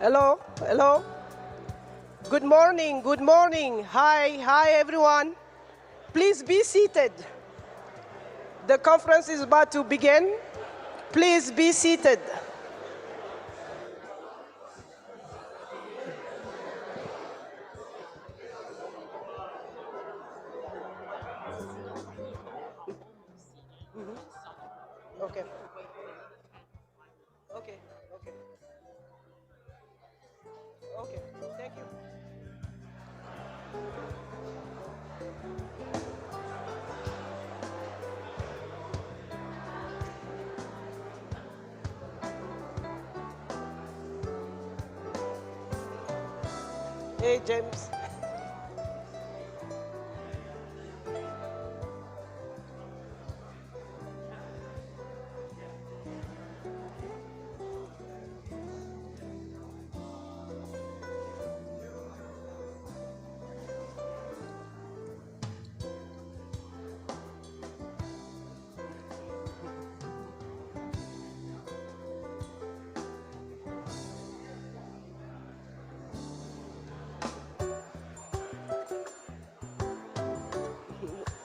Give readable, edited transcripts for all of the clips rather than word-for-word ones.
Hello, hello. Good morning, good morning. Hi, everyone. Please be seated. The conference is about to begin. Please be seated. Okay. Okay. Okay. Okay. Thank you. Hey, James.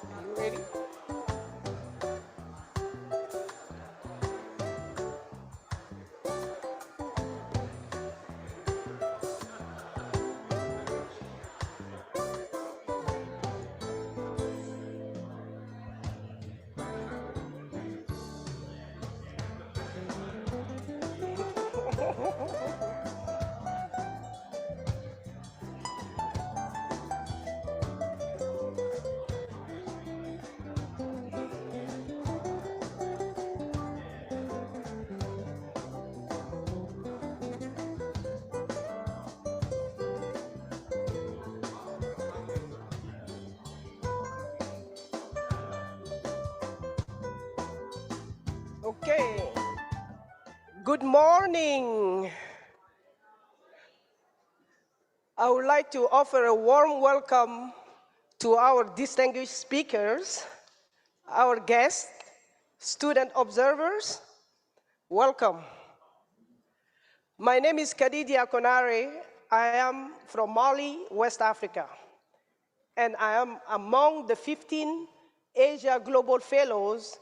You ready? Okay. Good morning. I would like to offer a warm welcome to our distinguished speakers, our guests, student observers. Welcome. My name is Khadija Konare. I am from Mali, West Africa, and I am among the 15 Asia Global Fellows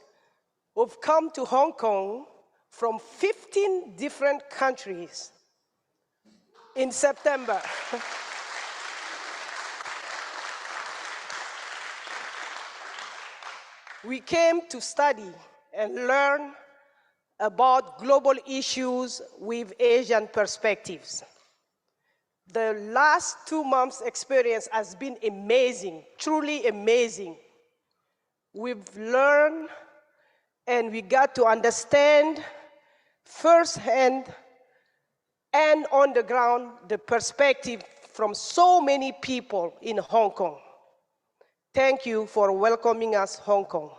who've come to Hong Kong from 15 different countries in September. We came to study and learn about global issues with Asian perspectives. The last 2 months' experience has been amazing, truly amazing. We've learned and we got to understand firsthand and on the ground the perspective from so many people in Hong Kong. Thank you for welcoming us, Hong Kong.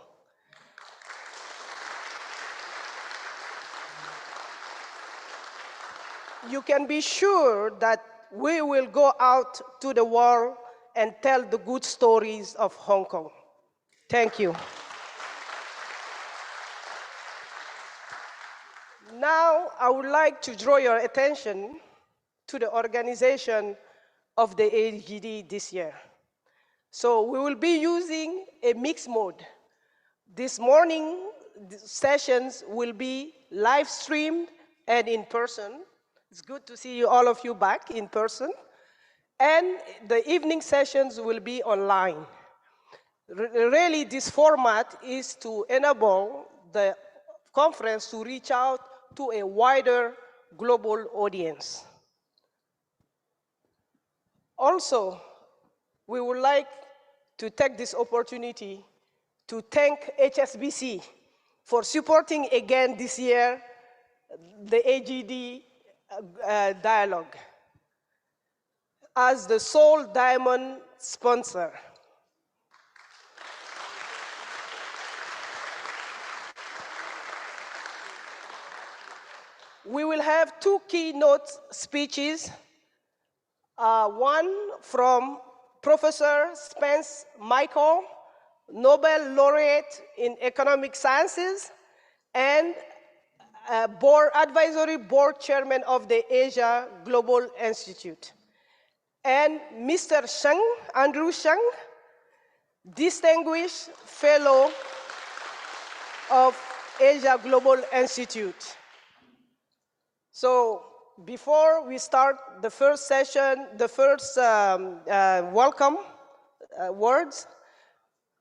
You can be sure that we will go out to the world and tell the good stories of Hong Kong. Thank you. Now, I would like to draw your attention to the organization of the AGD this year. So we will be using a mixed mode. This morning, the sessions will be live streamed and in person. It's good to see all of you back in person. And the evening sessions will be online. Really, this format is to enable the conference to reach out to a wider global audience. Also, we would like to take this opportunity to thank HSBC for supporting again this year the AGD Dialogue as the sole diamond sponsor. We will have 2 keynote speeches, one from Professor Spence Michael, Nobel laureate in economic sciences, and Advisory Board Chairman of the Asia Global Institute. And Mr. Sheng, Andrew Sheng, Distinguished Fellow of Asia Global Institute. So before we start the first session, the first welcome words,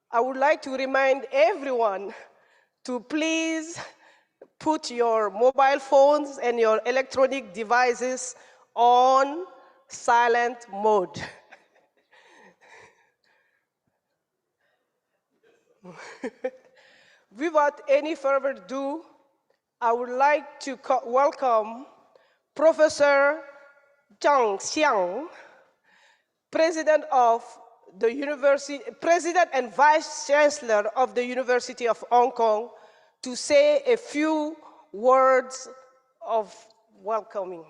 I would like to remind everyone to please put your mobile phones and your electronic devices on silent mode. Without any further ado, I would like to welcome Professor Zhang Xiang, President and Vice Chancellor of the University of Hong Kong, to say a few words of welcoming.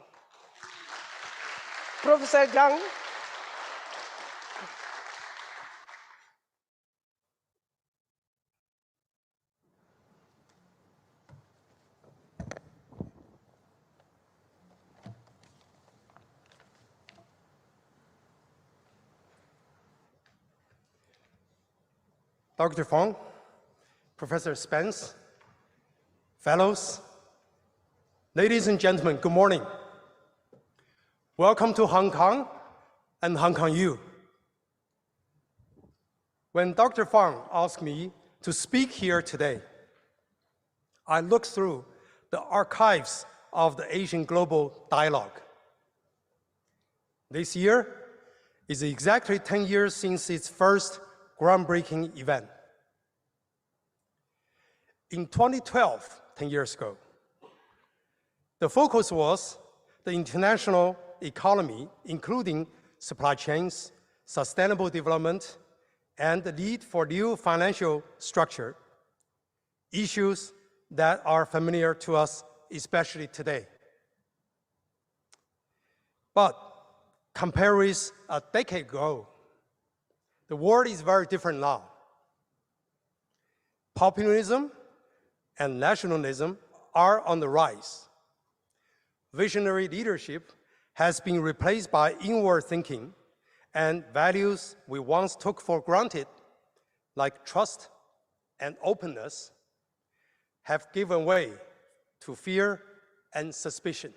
Professor Zhang. Dr. Fong, Professor Spence, fellows, ladies and gentlemen, good morning. Welcome to Hong Kong and Hong Kong U. When Dr. Fong asked me to speak here today, I looked through the archives of the AsiaGlobal Dialogue. This year is exactly 10 years since its first groundbreaking event. In 2012, 10 years ago, the focus was the international economy, including supply chains, sustainable development, and the need for new financial structure, issues that are familiar to us, especially today. But compared with a decade ago, the world is very different now. Populism and nationalism are on the rise. Visionary leadership has been replaced by inward thinking, and values we once took for granted, like trust and openness, have given way to fear and suspicion.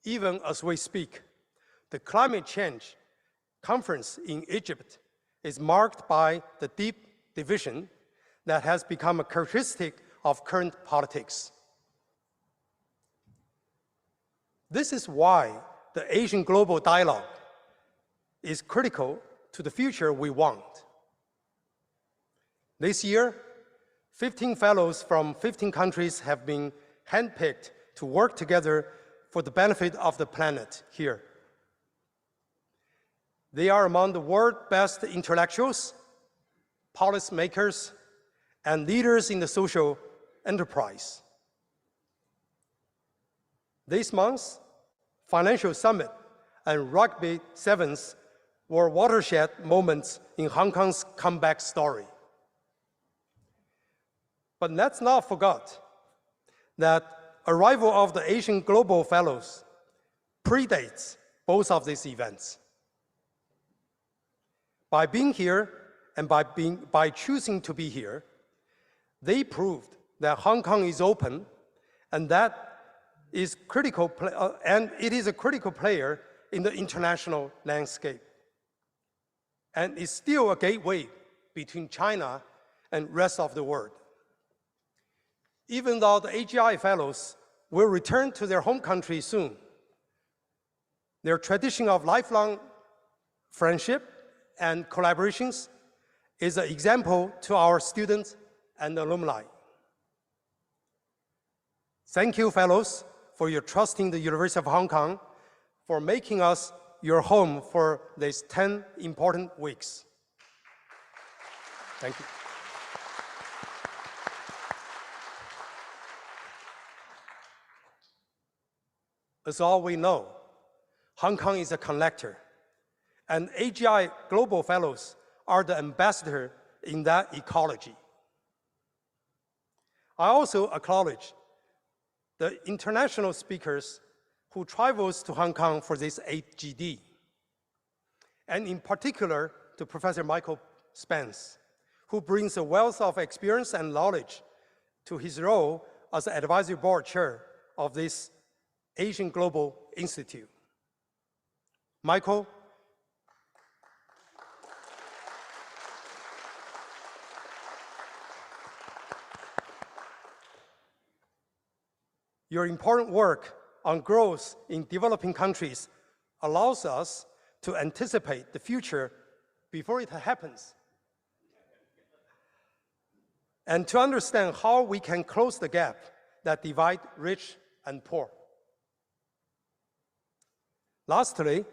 Even as we speak, the climate change conference in Egypt is marked by the deep division that has become a characteristic of current politics. This is why the AsiaGlobal Dialogue is critical to the future we want. This year, 15 fellows from 15 countries have been handpicked to work together for the benefit of the planet here. They are among the world's best intellectuals, policymakers, and leaders in the social enterprise. This month's Financial Summit and Rugby Sevens were watershed moments in Hong Kong's comeback story. But let's not forget that arrival of the AsiaGlobal Fellows predates both of these events. By being here and by choosing to be here, they proved that Hong Kong is open and that is critical, and it is a critical player in the international landscape. And is still a gateway between China and the rest of the world. Even though the AGI fellows will return to their home country soon, their tradition of lifelong friendship and collaborations is an example to our students and alumni. Thank you, fellows, for your trust in the University of Hong Kong, for making us your home for these 10 important weeks. Thank you. As all we know, Hong Kong is a connector, and AGI Global Fellows are the ambassador in that ecology. I also acknowledge the international speakers who travels to Hong Kong for this AGD, and in particular to Professor Michael Spence, who brings a wealth of experience and knowledge to his role as the advisory board chair of this Asian Global Institute. Michael, your important work on growth in developing countries allows us to anticipate the future before it happens, and to understand how we can close the gap that divide rich and poor. Lastly,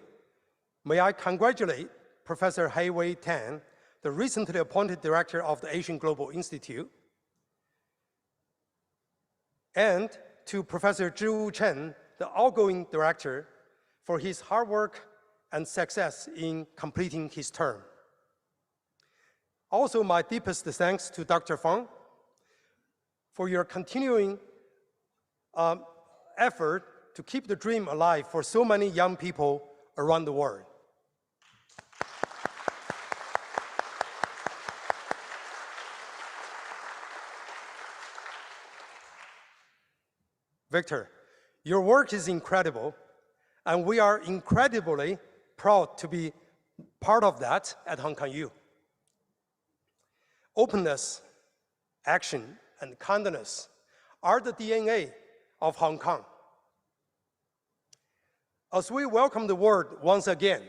may I congratulate Professor Hei-Wei Tan, the recently appointed director of the Asian Global Institute, and to Professor Zhiwu Chen, the outgoing director, for his hard work and success in completing his term. Also, my deepest thanks to Dr. Fang for your continuing effort to keep the dream alive for so many young people around the world. Victor, your work is incredible, and we are incredibly proud to be part of that at Hong Kong U. Openness, action, and kindness are the DNA of Hong Kong. As we welcome the world once again,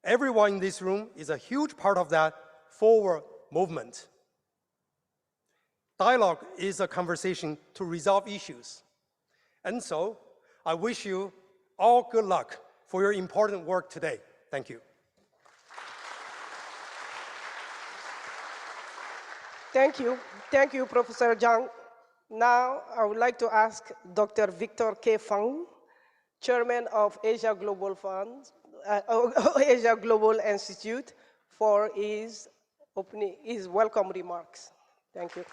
everyone in this room is a huge part of that forward movement. Dialogue is a conversation to resolve issues. And so, I wish you all good luck for your important work today. Thank you. Thank you. Thank you, Professor Zhang. Now, I would like to ask Dr. Victor K. Fang, Chairman of Asia Global Asia Global Institute, for his welcome remarks. Thank you.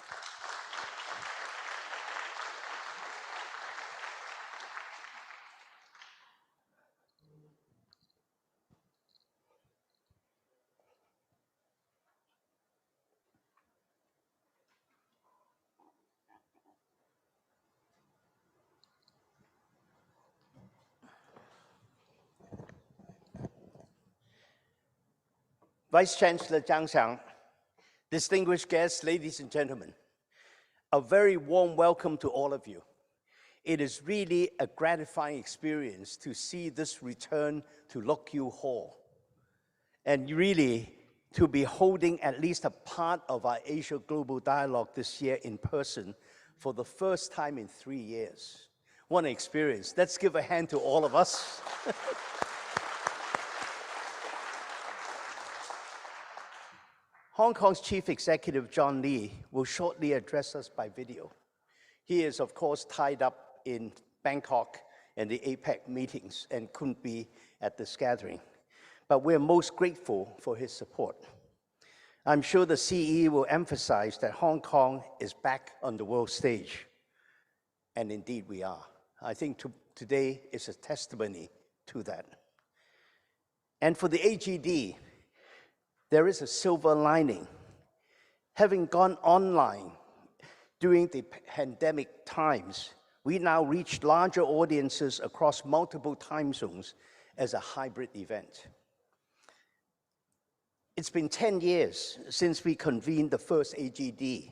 Vice Chancellor Zhang Xiang, distinguished guests, ladies and gentlemen, a very warm welcome to all of you. It is really a gratifying experience to see this return to Lok Yu Hall, and really to be holding at least a part of our Asia Global Dialogue this year in person for the first time in 3 years. What an experience. Let's give a hand to all of us. Hong Kong's Chief Executive John Lee will shortly address us by video. He is, of course, tied up in Bangkok and the APEC meetings and couldn't be at this gathering. But we're most grateful for his support. I'm sure the CE will emphasize that Hong Kong is back on the world stage. And indeed we are. I think today is a testimony to that. And for the AGD, there is a silver lining. Having gone online during the pandemic times, we now reach larger audiences across multiple time zones as a hybrid event. It's been 10 years since we convened the first AGD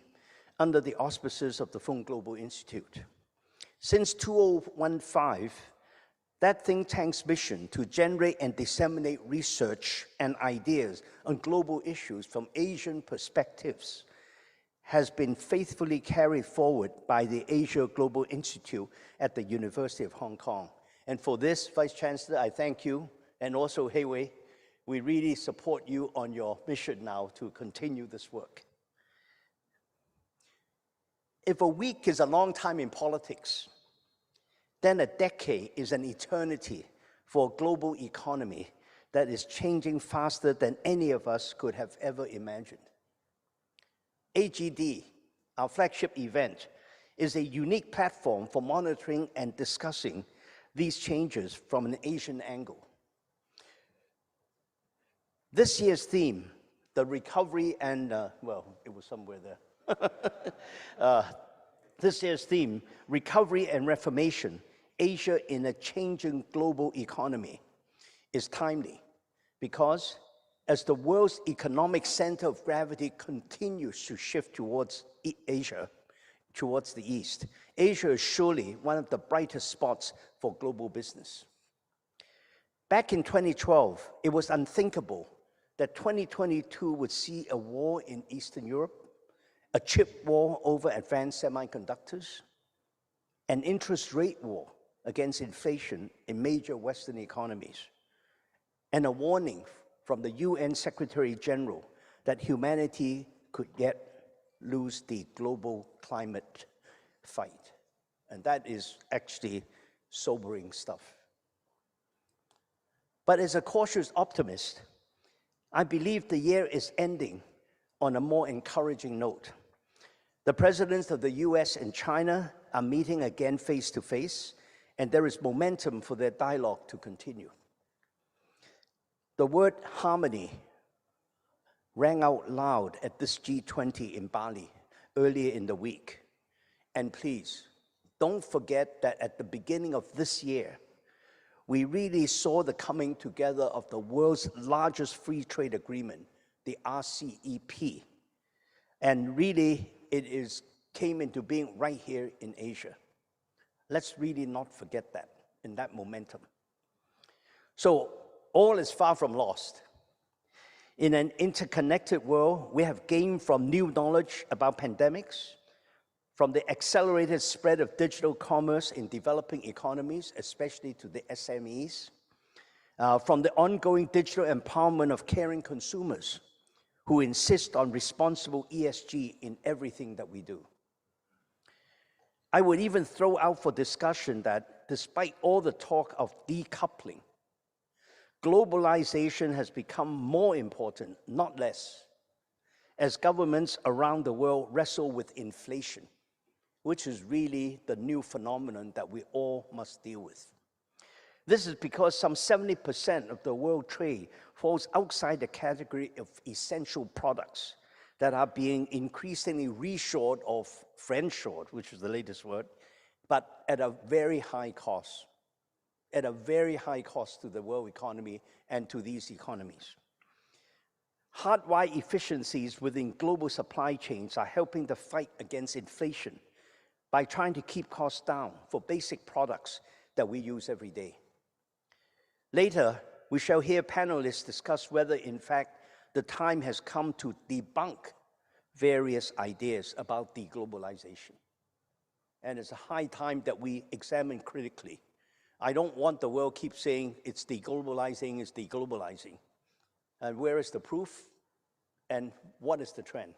under the auspices of the Fung Global Institute. Since 2015, that think tank's mission to generate and disseminate research and ideas on global issues from Asian perspectives has been faithfully carried forward by the Asia Global Institute at the University of Hong Kong. And for this, Vice Chancellor, I thank you, and also Hei-Wei. We really support you on your mission now to continue this work. If a week is a long time in politics, then a decade is an eternity for a global economy that is changing faster than any of us could have ever imagined. AGD, our flagship event, is a unique platform for monitoring and discussing these changes from an Asian angle. This year's theme, the recovery and, well, it was somewhere there. This year's theme, recovery and reformation, Asia in a changing global economy, is timely because as the world's economic center of gravity continues to shift towards Asia, towards the East, Asia is surely one of the brightest spots for global business. Back in 2012, it was unthinkable that 2022 would see a war in Eastern Europe, a chip war over advanced semiconductors, an interest rate war against inflation in major Western economies, and a warning from the UN Secretary General that humanity could yet lose the global climate fight. And that is actually sobering stuff. But as a cautious optimist, I believe the year is ending on a more encouraging note. The presidents of the US and China are meeting again face to face, and there is momentum for their dialogue to continue. The word harmony rang out loud at this G20 in Bali earlier in the week. And please, don't forget that at the beginning of this year, we really saw the coming together of the world's largest free trade agreement, the RCEP. And really, it came into being right here in Asia. Let's really not forget that, in that momentum. So all is far from lost. In an interconnected world, we have gained from new knowledge about pandemics, from the accelerated spread of digital commerce in developing economies, especially to the SMEs, from the ongoing digital empowerment of caring consumers who insist on responsible ESG in everything that we do. I would even throw out for discussion that despite all the talk of decoupling, globalization has become more important, not less, as governments around the world wrestle with inflation, which is really the new phenomenon that we all must deal with. This is because some 70% of the world trade falls outside the category of essential products that are being increasingly reshored or friendshored, which is the latest word, but at a very high cost. At a very high cost to the world economy and to these economies. Hardwired efficiencies within global supply chains are helping the fight against inflation by trying to keep costs down for basic products that we use every day. Later, we shall hear panelists discuss whether, in fact, the time has come to debunk various ideas about deglobalization. And it's a high time that we examine critically. I don't want the world keep saying it's deglobalizing, it's deglobalizing. And where is the proof? And what is the trend?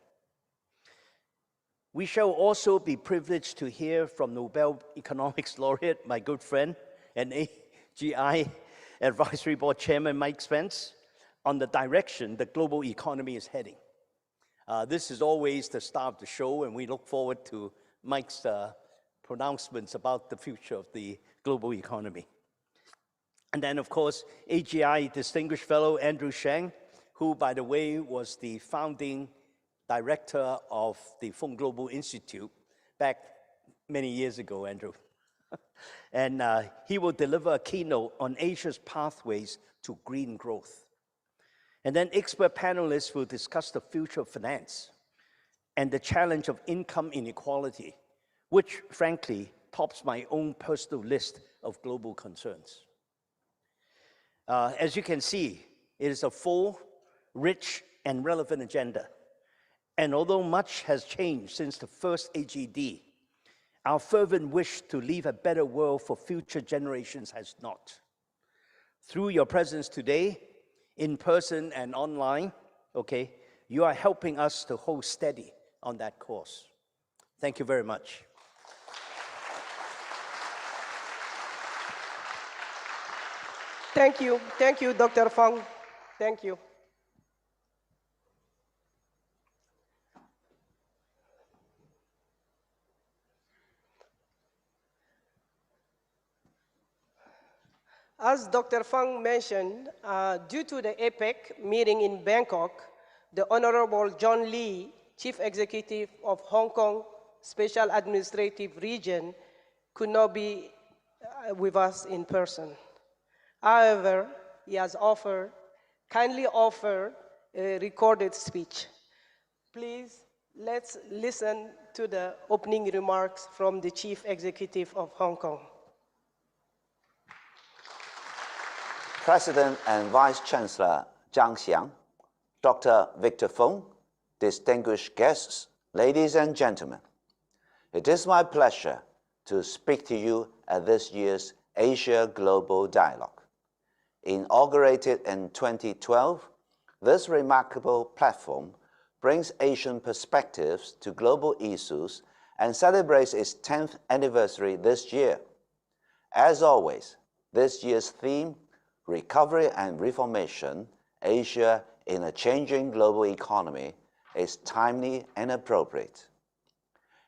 We shall also be privileged to hear from Nobel Economics laureate, my good friend, and AGI Advisory Board Chairman Mike Spence, on the direction the global economy is heading. This is always the star of the show, and we look forward to Mike's pronouncements about the future of the global economy. And then, of course, AGI Distinguished Fellow Andrew Sheng, who, by the way, was the founding director of the Fung Global Institute back many years ago, Andrew. And he will deliver a keynote on Asia's pathways to green growth. And then expert panelists will discuss the future of finance and the challenge of income inequality, which, frankly, tops my own personal list of global concerns. As you can see, it is a full, rich, and relevant agenda. And although much has changed since the first AGD, our fervent wish to leave a better world for future generations has not. Through your presence today, in person and online, okay, you are helping us to hold steady on that course. Thank you very much. Thank you, Dr. Fung. Thank you. As Dr. Fang mentioned, due to the APEC meeting in Bangkok, the Honorable John Lee, Chief Executive of Hong Kong Special Administrative Region, could not be with us in person. However, he has kindly offered a recorded speech. Please, let's listen to the opening remarks from the Chief Executive of Hong Kong. President and Vice Chancellor Zhang Xiang, Dr. Victor Fung, distinguished guests, ladies and gentlemen, it is my pleasure to speak to you at this year's Asia Global Dialogue. Inaugurated in 2012, this remarkable platform brings Asian perspectives to global issues and celebrates its 10th anniversary this year. As always, this year's theme, Recovery and Reformation, Asia in a Changing Global Economy, is timely and appropriate.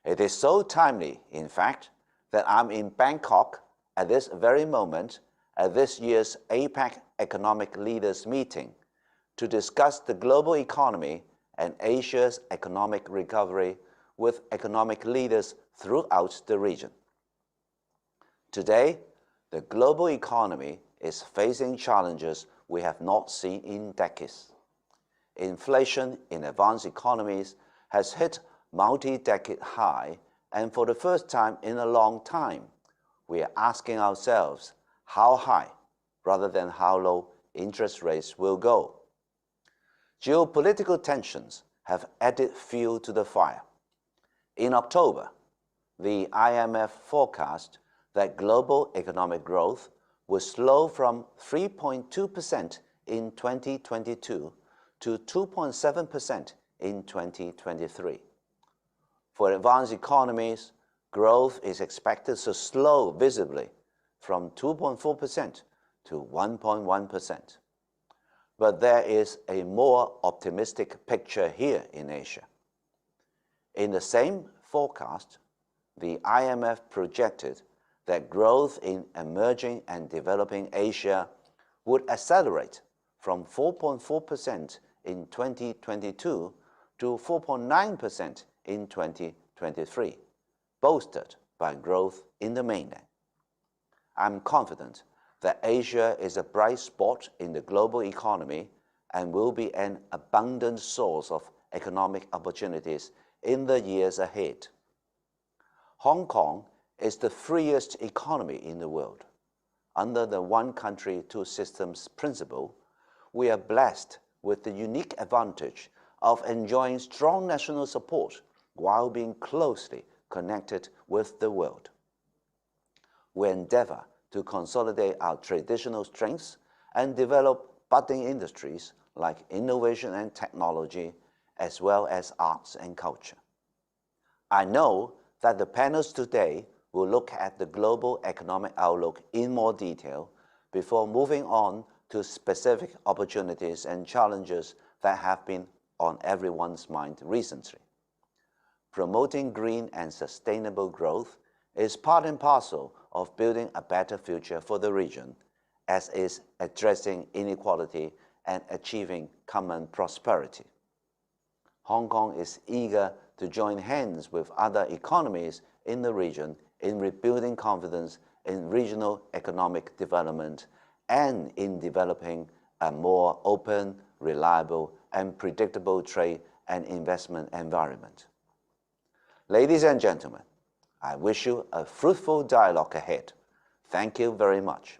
It is so timely, in fact, that I'm in Bangkok at this very moment at this year's APEC Economic Leaders Meeting to discuss the global economy and Asia's economic recovery with economic leaders throughout the region. Today, the global economy is facing challenges we have not seen in decades. Inflation in advanced economies has hit multi-decade high, and for the first time in a long time, we are asking ourselves how high, rather than how low, interest rates will go. Geopolitical tensions have added fuel to the fire. In October, the IMF forecast that global economic growth will slow from 3.2% in 2022 to 2.7% in 2023. For advanced economies, growth is expected to slow visibly from 2.4% to 1.1%. But there is a more optimistic picture here in Asia. In the same forecast, the IMF projected that growth in emerging and developing Asia would accelerate from 4.4% in 2022 to 4.9% in 2023, bolstered by growth in the mainland. I'm confident that Asia is a bright spot in the global economy and will be an abundant source of economic opportunities in the years ahead. Hong Kong is the freest economy in the world. Under the one country, two systems principle, we are blessed with the unique advantage of enjoying strong national support while being closely connected with the world. We endeavor to consolidate our traditional strengths and develop budding industries like innovation and technology, as well as arts and culture. I know that the panels today will look at the global economic outlook in more detail before moving on to specific opportunities and challenges that have been on everyone's mind recently. Promoting green and sustainable growth is part and parcel of building a better future for the region, as is addressing inequality and achieving common prosperity. Hong Kong is eager to join hands with other economies in the region in rebuilding confidence in regional economic development and in developing a more open, reliable, and predictable trade and investment environment. Ladies and gentlemen, I wish you a fruitful dialogue ahead. Thank you very much.